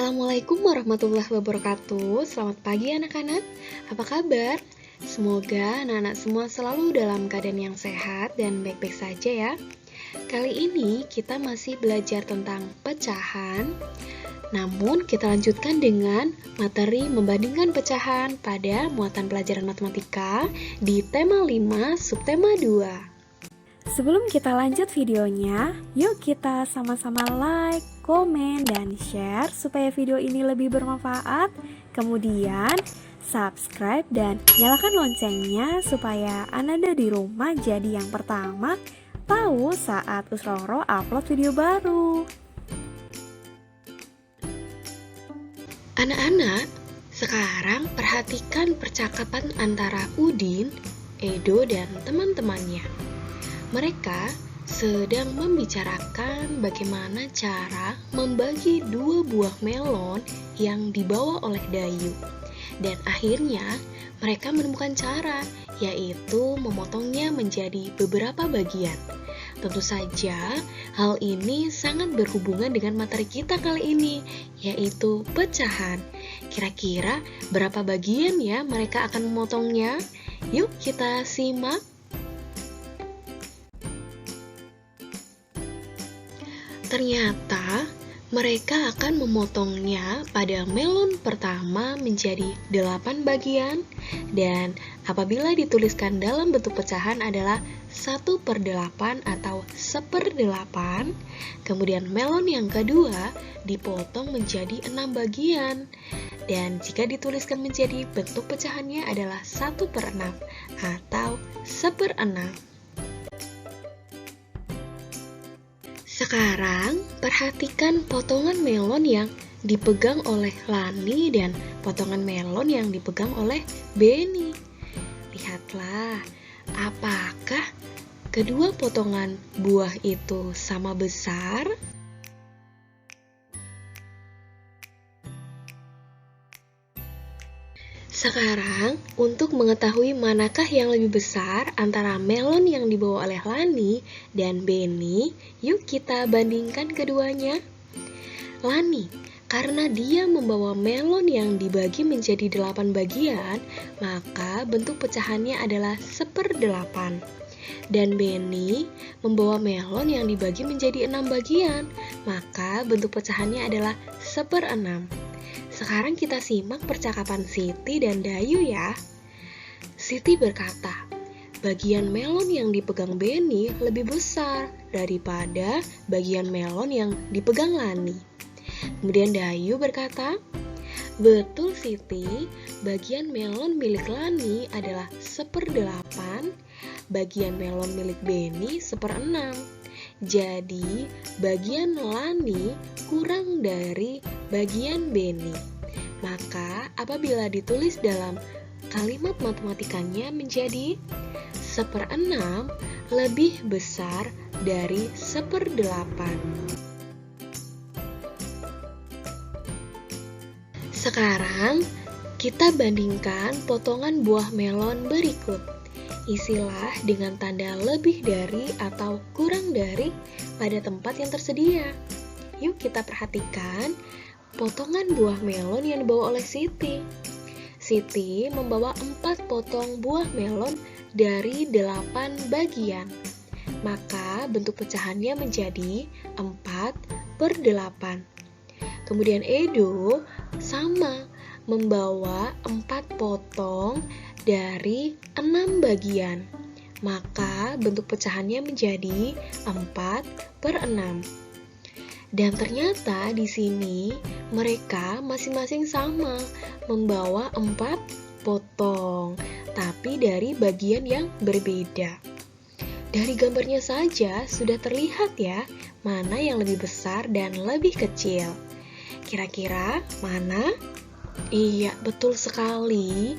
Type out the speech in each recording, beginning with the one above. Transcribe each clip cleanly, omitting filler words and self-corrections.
Assalamualaikum warahmatullahi wabarakatuh. Selamat pagi anak-anak. Apa kabar? Semoga anak-anak semua selalu dalam keadaan yang sehat dan baik-baik saja ya. Kali ini kita masih belajar tentang pecahan. Namun kita lanjutkan dengan materi membandingkan pecahan pada muatan pelajaran matematika di tema 5 subtema 2. Sebelum kita lanjut videonya, yuk kita sama-sama like, komen, dan share supaya video ini lebih bermanfaat. Kemudian, subscribe dan nyalakan loncengnya supaya Ananda di rumah jadi yang pertama tahu saat Usroro upload video baru. Anak-anak, sekarang perhatikan percakapan antara Udin, Edo, dan teman-temannya. Mereka sedang membicarakan bagaimana cara membagi dua buah melon yang dibawa oleh Dayu. Dan akhirnya mereka menemukan cara, yaitu memotongnya menjadi beberapa bagian. Tentu saja hal ini sangat berhubungan dengan materi kita kali ini, yaitu pecahan. Kira-kira berapa bagian ya mereka akan memotongnya? Yuk kita simak. Ternyata mereka akan memotongnya pada melon pertama menjadi 8 bagian, dan apabila dituliskan dalam bentuk pecahan adalah 1/8 atau 1/8. Kemudian melon yang kedua dipotong menjadi 6 bagian, dan jika dituliskan menjadi bentuk pecahannya adalah 1/6 atau 1/6. Sekarang, perhatikan potongan melon yang dipegang oleh Lani dan potongan melon yang dipegang oleh Beni. Lihatlah, apakah kedua potongan buah itu sama besar? Sekarang, untuk mengetahui manakah yang lebih besar antara melon yang dibawa oleh Lani dan Beni, yuk kita bandingkan keduanya. Lani, karena dia membawa melon yang dibagi menjadi 8 bagian, maka bentuk pecahannya adalah 1/8. Dan Beni membawa melon yang dibagi menjadi 6 bagian, maka bentuk pecahannya adalah 1/6. Sekarang kita simak percakapan Siti dan Dayu ya. Siti berkata, bagian melon yang dipegang Beni lebih besar daripada bagian melon yang dipegang Lani. Kemudian Dayu berkata, betul Siti, bagian melon milik Lani adalah 1/8, bagian melon milik Beni 1/6. Jadi, bagian Lani kurang dari bagian Beni. Maka, apabila ditulis dalam kalimat matematikanya menjadi 1/6 lebih besar dari 1/8. Sekarang, kita bandingkan potongan buah melon berikut. Isilah dengan tanda lebih dari atau kurang dari pada tempat yang tersedia. Yuk kita perhatikan potongan buah melon yang dibawa oleh Siti. Siti membawa 4 potong buah melon dari 8 bagian. Maka bentuk pecahannya menjadi 4/8. Kemudian Edo sama membawa 4 potong dari 6 bagian, maka bentuk pecahannya menjadi 4/6. Dan ternyata di sini mereka masing-masing sama membawa 4 potong, tapi dari bagian yang berbeda. Dari gambarnya saja sudah terlihat ya, mana yang lebih besar dan lebih kecil. Kira-kira mana? Iya, betul sekali.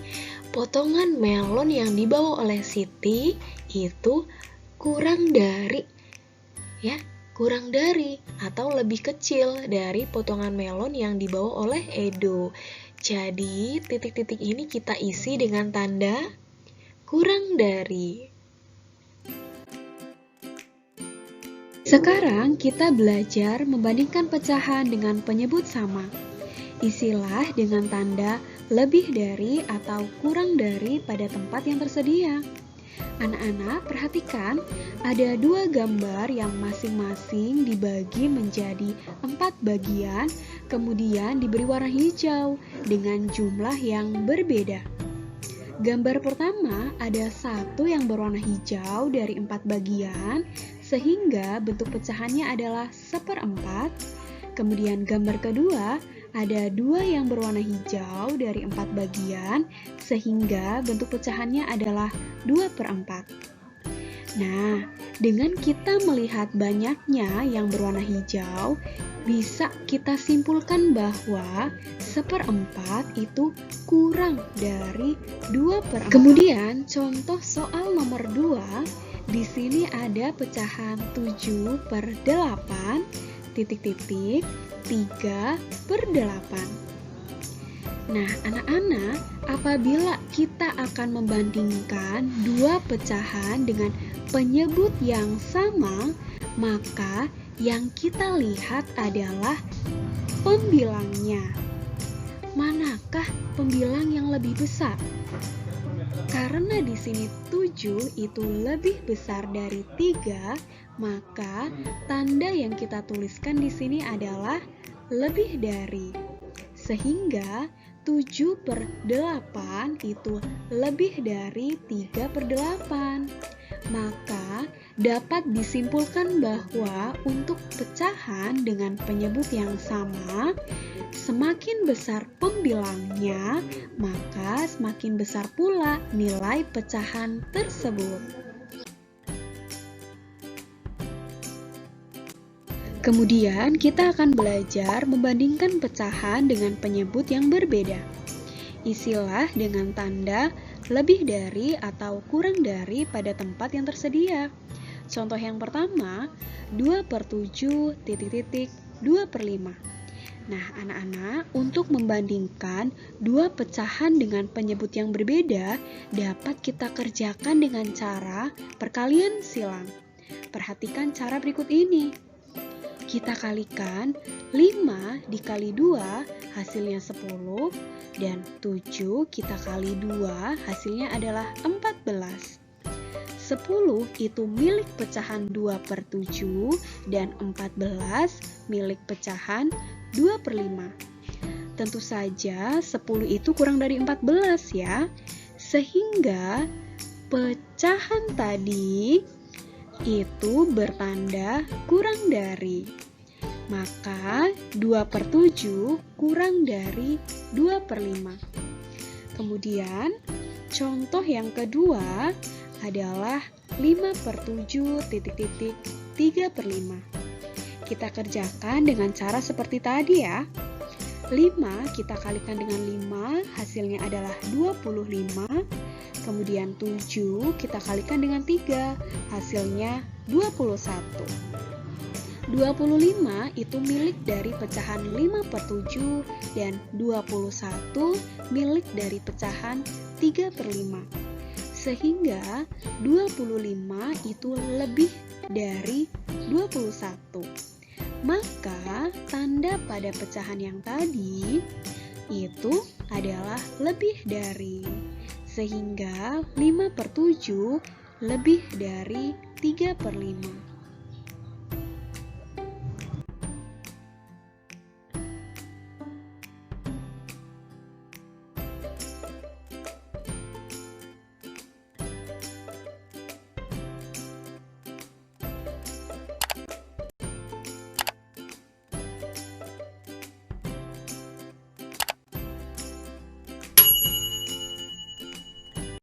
Potongan melon yang dibawa oleh Siti itu kurang dari atau lebih kecil dari potongan melon yang dibawa oleh Edo. Jadi, titik-titik ini kita isi dengan tanda kurang dari. Sekarang kita belajar membandingkan pecahan dengan penyebut sama. Isilah dengan tanda lebih dari atau kurang dari pada tempat yang tersedia. Anak-anak, perhatikan ada 2 gambar yang masing-masing dibagi menjadi 4 bagian, kemudian diberi warna hijau dengan jumlah yang berbeda. Gambar pertama ada 1 yang berwarna hijau dari 4 bagian, sehingga bentuk pecahannya adalah 1/4. Kemudian gambar kedua ada 2 yang berwarna hijau dari 4 bagian, sehingga bentuk pecahannya adalah 2/4. Nah, dengan kita melihat banyaknya yang berwarna hijau, bisa kita simpulkan bahwa 1/4 itu kurang dari 2/4. Kemudian, contoh soal nomor 2, di sini ada pecahan 7/8, titik-titik, 3/8. Nah, anak-anak, apabila kita akan membandingkan 2 pecahan dengan penyebut yang sama, maka yang kita lihat adalah pembilangnya. Manakah pembilang yang lebih besar? Karena di sini 7 itu lebih besar dari 3, maka tanda yang kita tuliskan di sini adalah lebih dari. Sehingga 7/8 itu lebih dari 3/8. Maka dapat disimpulkan bahwa untuk pecahan dengan penyebut yang sama, semakin besar pembilangnya, maka semakin besar pula nilai pecahan tersebut. Kemudian kita akan belajar membandingkan pecahan dengan penyebut yang berbeda. Isilah dengan tanda lebih dari atau kurang dari pada tempat yang tersedia. Contoh yang pertama, 2/7, titik-titik, 2/5. Nah, anak-anak, untuk membandingkan 2 pecahan dengan penyebut yang berbeda, dapat kita kerjakan dengan cara perkalian silang. Perhatikan cara berikut ini. Kita kalikan 5 dikali 2 hasilnya 10, dan 7 kita kali 2 hasilnya adalah 14. 10 itu milik pecahan 2/7 dan 14 milik pecahan 2/5. Tentu saja 10 itu kurang dari 14 ya, sehingga pecahan tadi itu bertanda kurang dari. Maka 2/7 kurang dari 2/5. Kemudian contoh yang kedua adalah 5/7, titik-titik, 3/5. Kita kerjakan dengan cara seperti tadi ya. 5 kita kalikan dengan 5, hasilnya adalah 25. Kemudian 7 kita kalikan dengan 3, hasilnya 21. 25 itu milik dari pecahan 5/7 dan 21 milik dari pecahan 3/5. Sehingga 25 itu lebih dari 21. Maka tanda pada pecahan yang tadi itu adalah lebih dari. Sehingga 5/7 lebih dari 3/5.